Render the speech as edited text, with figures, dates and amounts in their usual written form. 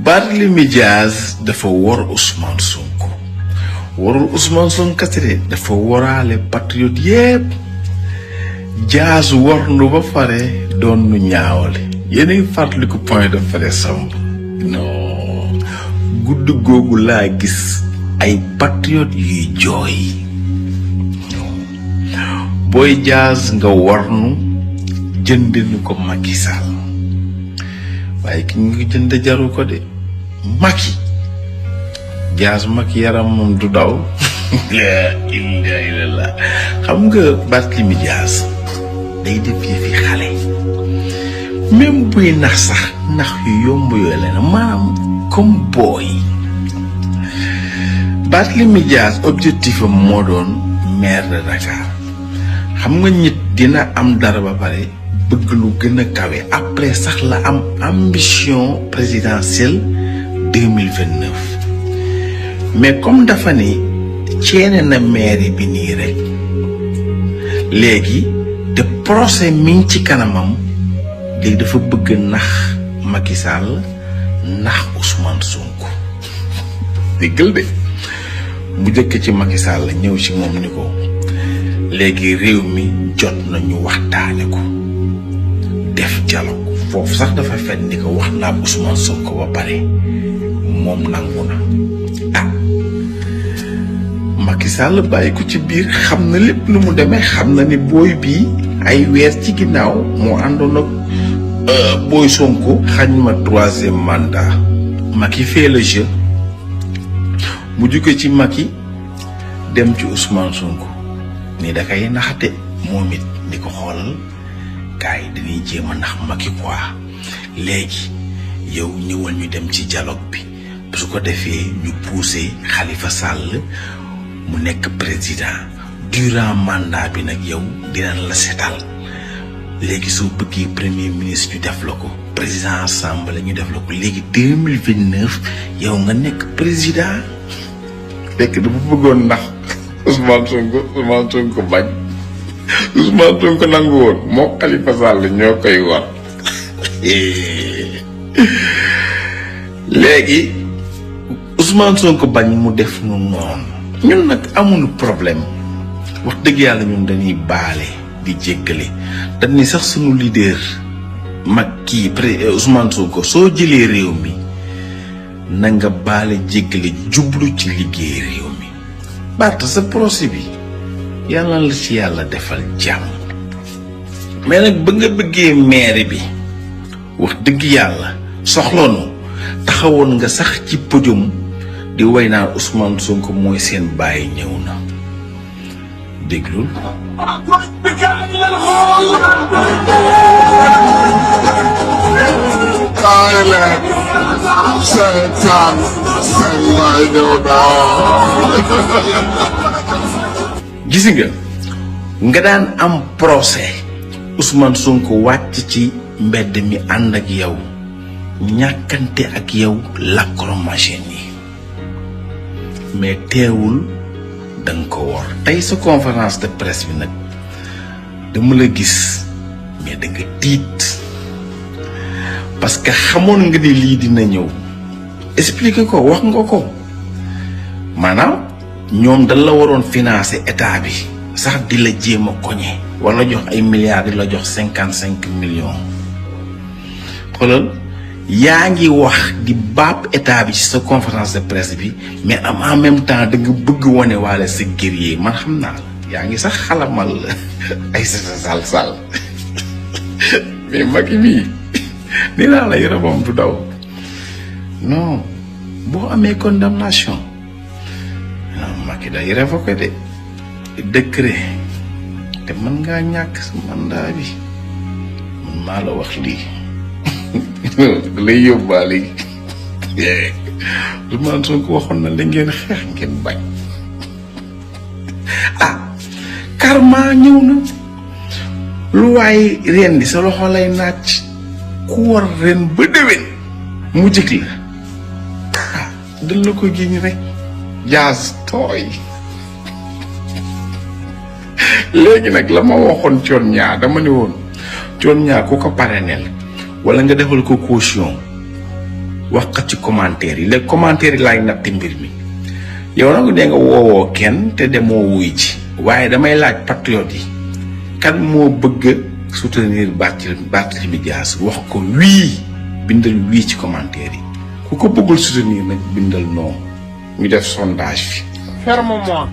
Barthélémy Dias dafa wor Ousmane Sonko warul Ousmane Sonko kese dafa woraale patriote yépp Dias war nu ba pare doon nu ñaawale yéen a ngi fàttaliku point de presse non guddi googu laa gis ay patriote yuy jooy booy Dias nga war nu jënd nu ko Macky Sall waaye ki ngi jënd jaru ko de Macky Dias Macky yaram moom du daw la ilaha illallah xam nga Barthélémy Dias day def fi xale même buy nax sax nax yu yomb yooyu la maanaam comme booy Barthélémy Dias objectif am moo doon maire de Dakar xam nga nit dina am dara ba pare bëgg lu gën a kawe après sax la am ambition présidentielle 2029 mais comme dafa ni ceene na maire bi nii rek léegi te procès mi ngi ci kanamam léegi dafa bëgg nax Macky Sall nax Ousmane Sonko déggal de mu jëkk ci Macky Sall ñëw ci moom ni ko léegi réew mi jot nañu waxtaane ko def dialogue foofu sax dafa fen ni ko wax naa Ousmane Sonko ba pare moom nangu na Macky Sall bàyyi ko ci biir xam na lépp nu mu demee xam na ni booy bii ay weer ci ginnaaw moo àndoon ak booy Sonko xañ ma 3e mandat Macky fait le jeu mu jóge ci Macky dem ci Ousmane Sonko ni da kay naxate moom it di ko xoolal gars yi dañuy jéem a nax Macky quoi léegi yow ñëwal ñu dem ci dialogue bi su ko defee ñu poussé Khalifa Sall mu nekk président durant mandat bi nag yow dinañ la setal léegi soo bëggee premier ministre ñu def la ko président assemblée ñu def la ko léegi 2029 yow nga nekk président fekk dafa bëggoon ndax Ousmane Sonko bañ Ousmane Sonko nangu woon moo Khalifa Sall ñoo koy war léegi Ousmane Sonko bañ mu def nu noonu ñun nag amuñu problème wax dëgg yàlla ñun dañuy baale di jéggale dañ ni sax sunu leader mag kii Ousmane Sonko soo jëlee réew mi na nga baale jéggale jublu ci liggéey réew mi Barth sa procès bi yàlla la ci yàlla defal jàmm mais nag ba nga bëggee maire bi wax dëgg yàlla soxloonu taxawoon nga sax ci podium di way naan Ousmane Sonko mooy seen bàyyi ñëw na déglul gis nga daan am procès Ousmane Sonko wàcc ci mbedd mi ànd ak yow ñàkkante ak yow lacrymogène yi mais teewul danga ko wor tey sa conférence de presse bi nag dama la gis mais da nga tiit parce que xamoon nga ni lii dina ñëw expliquer ko wax nga ko maanaam ñoom dañ la waroon financer état bi sax di la jéem a koñe wala jox ay milliards di la jox 55 millions xoolal yaa ngi wax di baab état bi ci sa conférence de presse bi mais en même temps da nga bëgg wane waale sa guerrier man xam naa la yaa ngi sax xalamal ay sa sal mais Macky bii ni laa la yaramam du daw non boo amee condamnation non Macky day révoqué de décret te mën ngaa ñàkk sa mandat bi man maa la wax lii lay yóbbaale Ousmane Sonko waxoon na la ngeen xeex ngeen bañ karma ñëw na lu waay ren di sa loxo lay naaj ku war ren ba déwén mu jëkk la dal la ko giñ rek Dias tooy léegi nag la ma waxoon coon ñaa dama ne woon coon ñaa ku ko pareneel wala nga defal ko caution wax ko ci commentaire yi les commentaires yi laay natt mbir mi yow nag dee nga woowoo kenn te demoo wuy ci waaye damay laaj patriote yi kan moo bëgg soutenir Barthélémy Dias wax ko wii bindal wii ci commentaire yi ku ko bëggul soutenir nag bindal non ñu def sondage fi ferme-moi.